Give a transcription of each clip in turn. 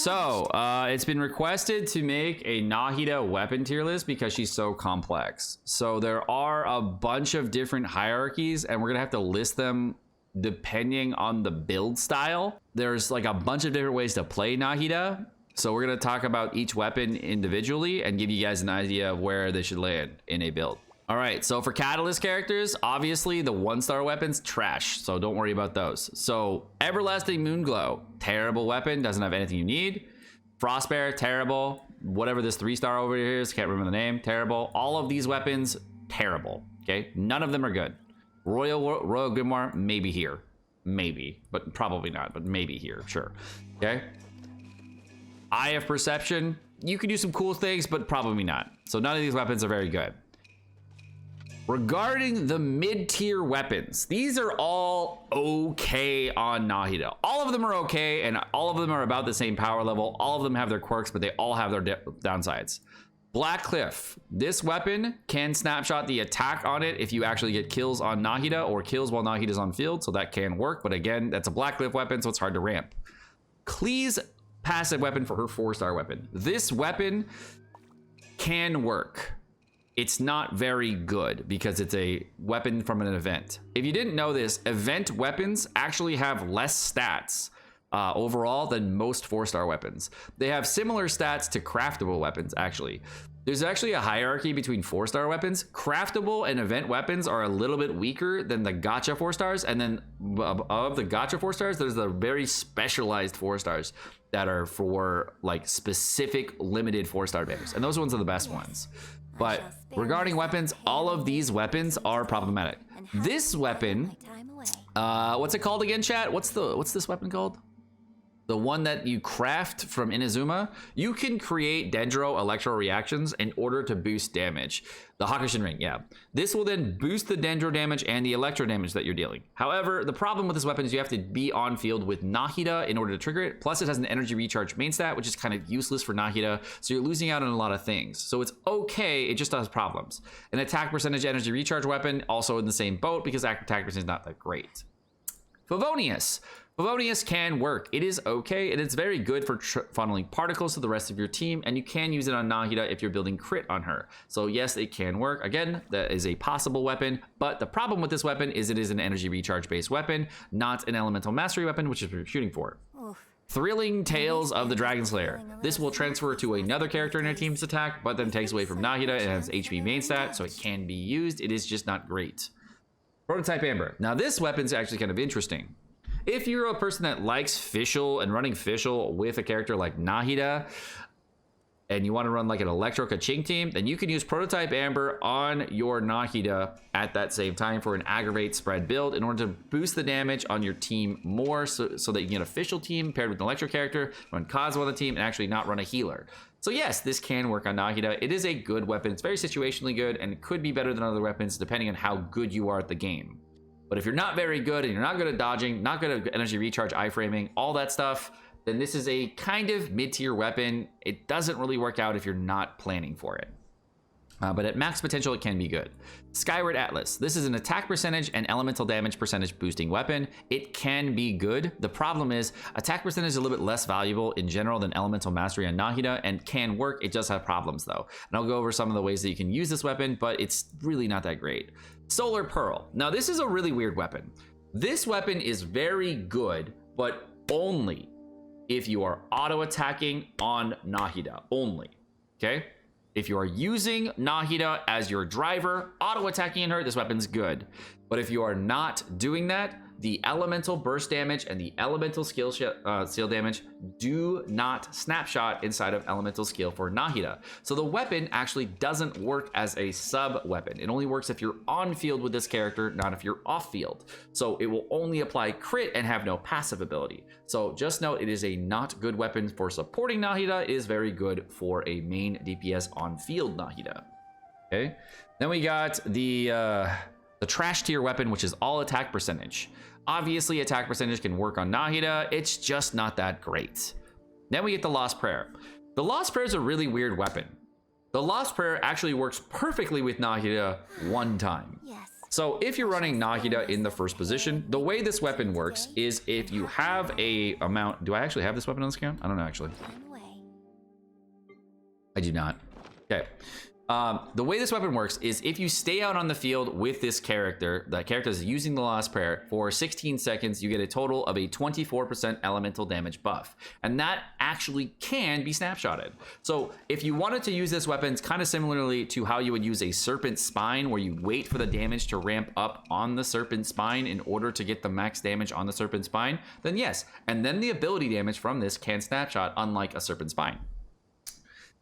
So, it's been requested to make a Nahida weapon tier list because she's so complex. So there are a bunch of different hierarchies, and we're gonna have to list them depending on the build style. There's like a bunch of different ways to play Nahida. So we're gonna talk about each weapon individually and give you guys an idea of where they should land in a build. All right, so for Catalyst characters, obviously the 1-star weapons, trash, so don't worry about those. So Everlasting Moonglow, terrible weapon, doesn't have anything you need. Frostbear, terrible. Whatever this 3-star over here is, can't remember the name, terrible. All of these weapons, terrible, okay? None of them are good. Royal Grimoire, maybe here. Maybe, but probably not, but maybe here, sure, okay? Eye of Perception, you can do some cool things, but probably not. So none of these weapons are very good. Regarding the mid-tier weapons, these are all okay on Nahida. All of them are okay, and all of them are about the same power level. All of them have their quirks, but they all have their downsides. Black Cliff. This weapon can snapshot the attack on it if you actually get kills on Nahida or kills while Nahida's on field, so that can work. But again, that's a Black Cliff weapon, so it's hard to ramp. Klee's passive weapon for her 4-star weapon. This weapon can work. It's not very good because it's a weapon from an event. If you didn't know this, event weapons actually have less stats overall than most 4-star weapons. They have similar stats to craftable weapons, actually. There's actually a hierarchy between 4-star weapons. Craftable and event weapons are a little bit weaker than the gacha 4-stars, and then above the gacha 4-stars, there's the very specialized 4-stars that are for like specific limited 4-star damage, and those ones are the best ones. But regarding weapons, all of these weapons are problematic. This weapon, what's it called again, chat? What's this weapon called? The one that you craft from Inazuma. You can create Dendro Electro reactions in order to boost damage. The Hakushin Ring, yeah. This will then boost the Dendro damage and the Electro damage that you're dealing. However, the problem with this weapon is you have to be on field with Nahida in order to trigger it. Plus, it has an energy recharge main stat, which is kind of useless for Nahida. So you're losing out on a lot of things. So it's okay, it just has problems. An attack percentage energy recharge weapon, also in the same boat because attack percentage is not that great. Favonius. Favonius can work. It is okay, and it's very good for funneling particles to the rest of your team, and you can use it on Nahida if you're building crit on her. So yes, it can work. Again, that is a possible weapon, but the problem with this weapon is it is an energy recharge based weapon, not an elemental mastery weapon, which is what you're shooting for. Thrilling Tales of the Dragon Slayer. This will transfer to another character in your team's attack, but then takes away from Nahida and has HP main stat, so it can be used. It is just not great. Prototype Amber. Now this weapon's actually kind of interesting. If you're a person that likes Fischl and running Fischl with a character like Nahida, and you want to run like an Electro Kaching team, then you can use Prototype Amber on your Nahida at that same time for an Aggravate spread build in order to boost the damage on your team more so that you can get a Fischl team paired with an Electro character, run Kazuha on the team, and actually not run a healer. So yes, this can work on Nahida. It is a good weapon. It's very situationally good and it could be better than other weapons depending on how good you are at the game. But if you're not very good and you're not good at dodging, not good at energy recharge, iframing, all that stuff, then this is a kind of mid-tier weapon. It doesn't really work out if you're not planning for it. But at max potential, it can be good. Skyward Atlas. This is an attack percentage and elemental damage percentage boosting weapon. It can be good. The problem is attack percentage is a little bit less valuable in general than elemental mastery on Nahida and can work. It does have problems though. And I'll go over some of the ways that you can use this weapon, but it's really not that great. Solar Pearl. Now this is a really weird weapon. This weapon is very good, but only if you are auto attacking on Nahida only, okay? If you are using Nahida as your driver, auto-attacking her, this weapon's good. But if you are not doing that, the elemental burst damage and the elemental skill damage do not snapshot inside of elemental skill for Nahida. So the weapon actually doesn't work as a sub weapon. It only works if you're on field with this character, not if you're off field. So it will only apply crit and have no passive ability. So just note it is a not good weapon for supporting Nahida. It is very good for a main DPS on field Nahida. Okay, then we got the trash tier weapon, which is all attack percentage. Obviously, attack percentage can work on Nahida. It's just not that great. Then we get the Lost Prayer. The Lost Prayer is a really weird weapon. The Lost Prayer actually works perfectly with Nahida one time. Yes. So if you're running Nahida in the first position, the way this weapon works is if you have a amount... Do I actually have this weapon on this account? I don't know, actually. I do not. Okay. The way this weapon works is if you stay out on the field with this character, that character is using the Lost Prayer for 16 seconds, you get a total of a 24% elemental damage buff. And that actually can be snapshotted. So if you wanted to use this weapon, it's kind of similarly to how you would use a Serpent Spine, where you wait for the damage to ramp up on the Serpent Spine in order to get the max damage on the Serpent Spine, then yes. And then the ability damage from this can snapshot, unlike a Serpent Spine.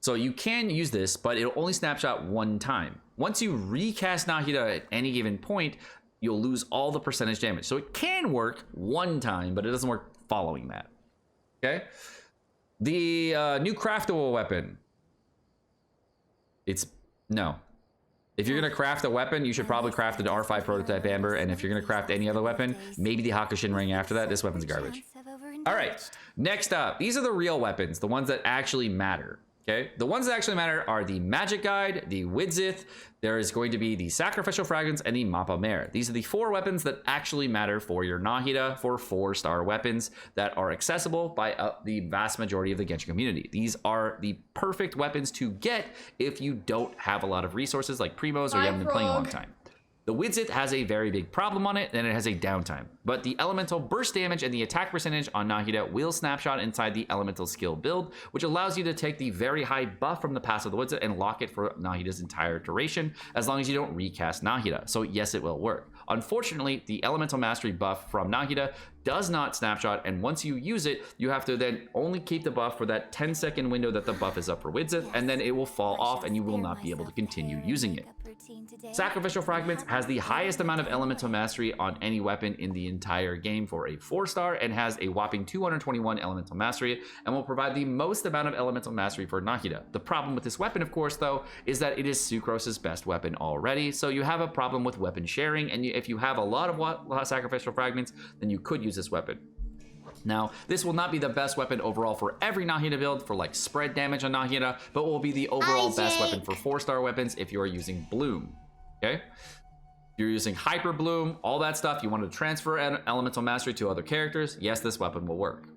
So you can use this, but it'll only snapshot one time. Once you recast Nahida at any given point, you'll lose all the percentage damage. So it can work one time, but it doesn't work following that. Okay? The new craftable weapon. No. If you're going to craft a weapon, you should probably craft an R5 prototype Amber, and if you're going to craft any other weapon, maybe the Hakushin ring after that. This weapon's garbage. All right, next up, these are the real weapons, the ones that actually matter. Okay, the ones that actually matter are the Magic Guide, the Widzith, there is going to be the Sacrificial Fragments, and the Mappa Mare. These are the 4 weapons that actually matter for your Nahida for 4-star weapons that are accessible by the vast majority of the Genshin community. These are the perfect weapons to get if you don't have a lot of resources like Primos or you haven't been playing a long time. The Widzith has a very big problem on it, and it has a downtime. But the elemental burst damage and the attack percentage on Nahida will snapshot inside the elemental skill build, which allows you to take the very high buff from the passive of the Widzith and lock it for Nahida's entire duration, as long as you don't recast Nahida. So yes, it will work. Unfortunately, the elemental mastery buff from Nahida does not snapshot, and once you use it, you have to then only keep the buff for that 10-second window that the buff is up for Widzith, and then it will fall off and you will not be able to continue using it. Sacrificial Fragments has the highest amount of elemental mastery on any weapon in the entire game for a 4-star, and has a whopping 221 elemental mastery, and will provide the most amount of elemental mastery for Nahida. The problem with this weapon, of course, though, is that it is Sucrose's best weapon already, so you have a problem with weapon sharing, and if you have a lot of Sacrificial Fragments, then you could use this weapon. Now, this will not be the best weapon overall for every Nahida build for like spread damage on Nahida, but will be the overall best weapon for 4-star weapons if you are using Bloom. Okay? If you're using Hyperbloom, all that stuff, you want to transfer elemental mastery to other characters, yes, this weapon will work.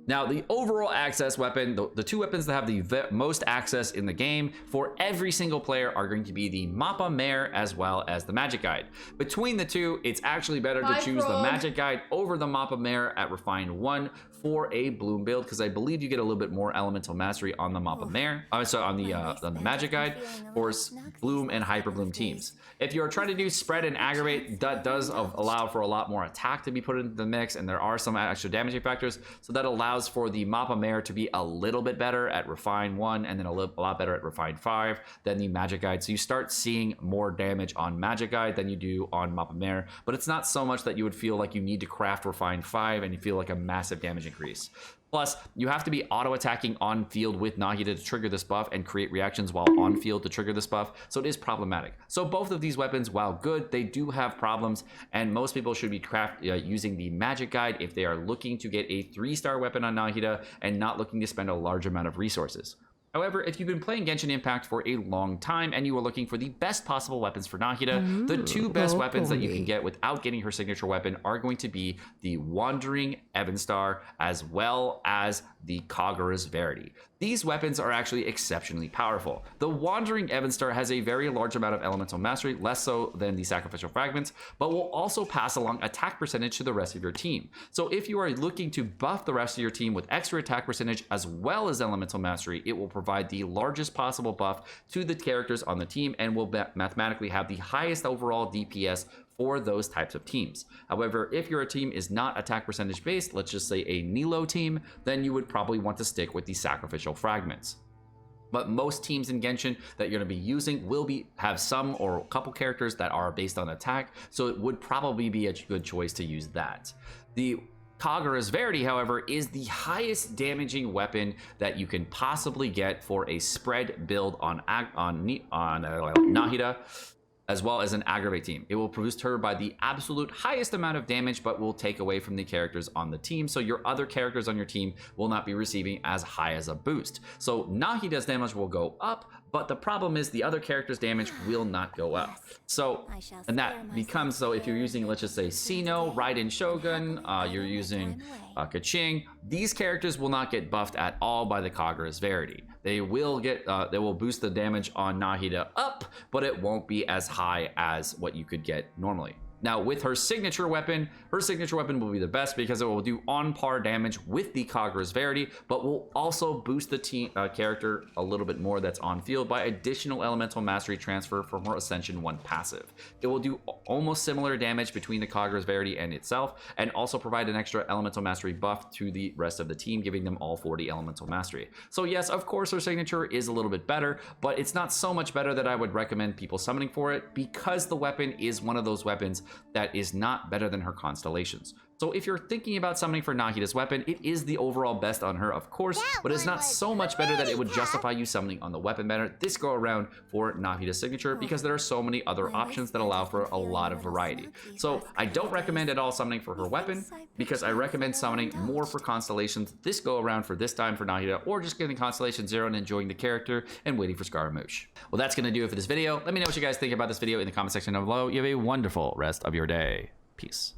Now, the overall access weapon, the 2 weapons that have the most access in the game for every single player are going to be the Mappa Mare as well as the Magic Guide. Between the 2, it's actually better to choose the Magic Guide over the Mappa Mare at Refined 1 for a Bloom build, because I believe you get a little bit more elemental mastery on the Mappa Mare, so on the Magic Guide for Bloom and Hyperbloom teams. If you're trying to do spread and aggravate, that does allow for a lot more attack to be put into the mix, and there are some extra damaging factors, so that allows for the Mappa Mare to be a little bit better at Refine 1 and then a lot better at Refine 5 than the Magic Guide. So you start seeing more damage on Magic Guide than you do on Mappa Mare, but it's not so much that you would feel like you need to craft Refine 5 and you feel like a massive damage increase. Plus, you have to be auto-attacking on field with Nahida to trigger this buff and create reactions while on field to trigger this buff, so it is problematic. So both of these weapons, while good, they do have problems, and most people should be using the Magic Guide if they are looking to get a 3-star weapon on Nahida and not looking to spend a large amount of resources. However, if you've been playing Genshin Impact for a long time and you are looking for the best possible weapons for Nahida, the 2 best weapons that you can get without getting her signature weapon are going to be the Wandering Evanstar as well as the Kagura's Verity. These weapons are actually exceptionally powerful. The Wandering Evanstar has a very large amount of elemental mastery, less so than the Sacrificial Fragments, but will also pass along attack percentage to the rest of your team. So if you are looking to buff the rest of your team with extra attack percentage as well as elemental mastery, it will provide the largest possible buff to the characters on the team and will mathematically have the highest overall DPS for those types of teams. However, if your team is not attack percentage based, let's just say a Nilo team, then you would probably want to stick with the Sacrificial Fragments. But most teams in Genshin that you're going to be using will have some or a couple characters that are based on attack, so it would probably be a good choice to use that. The Kagura's Verity, however, is the highest damaging weapon that you can possibly get for a spread build on Nahida. as well as an Aggravate team. It will boost her by the absolute highest amount of damage, but will take away from the characters on the team, so your other characters on your team will not be receiving as high as a boost. So Nahida's damage will go up, but the problem is the other character's damage will not go up. So, and that becomes, so if you're using, let's just say, Sino, Raiden Shogun, you're using Kaching, these characters will not get buffed at all by the Kagura's Verity. They will get, they will boost the damage on Nahida up, but it won't be as high as what you could get normally. Now, with her signature weapon will be the best because it will do on par damage with the Kagura's Verity, but will also boost the team character a little bit more that's on field by additional elemental mastery transfer from her Ascension 1 passive. It will do almost similar damage between the Kagura's Verity and itself, and also provide an extra elemental mastery buff to the rest of the team, giving them all 40 elemental mastery. So yes, of course, her signature is a little bit better, but it's not so much better that I would recommend people summoning for it, because the weapon is one of those weapons that is not better than her constellations. So if you're thinking about summoning for Nahida's weapon, it is the overall best on her, of course, but it's not so much better that it would justify you summoning on the weapon banner this go around for Nahida's signature, because there are so many other options that allow for a lot of variety. So I don't recommend at all summoning for her weapon, because I recommend summoning more for constellations this go around for this time for Nahida, or just getting Constellation 0 and enjoying the character and waiting for Scaramouche. Well, that's going to do it for this video. Let me know what you guys think about this video in the comment section down below. You have a wonderful rest of your day. Peace.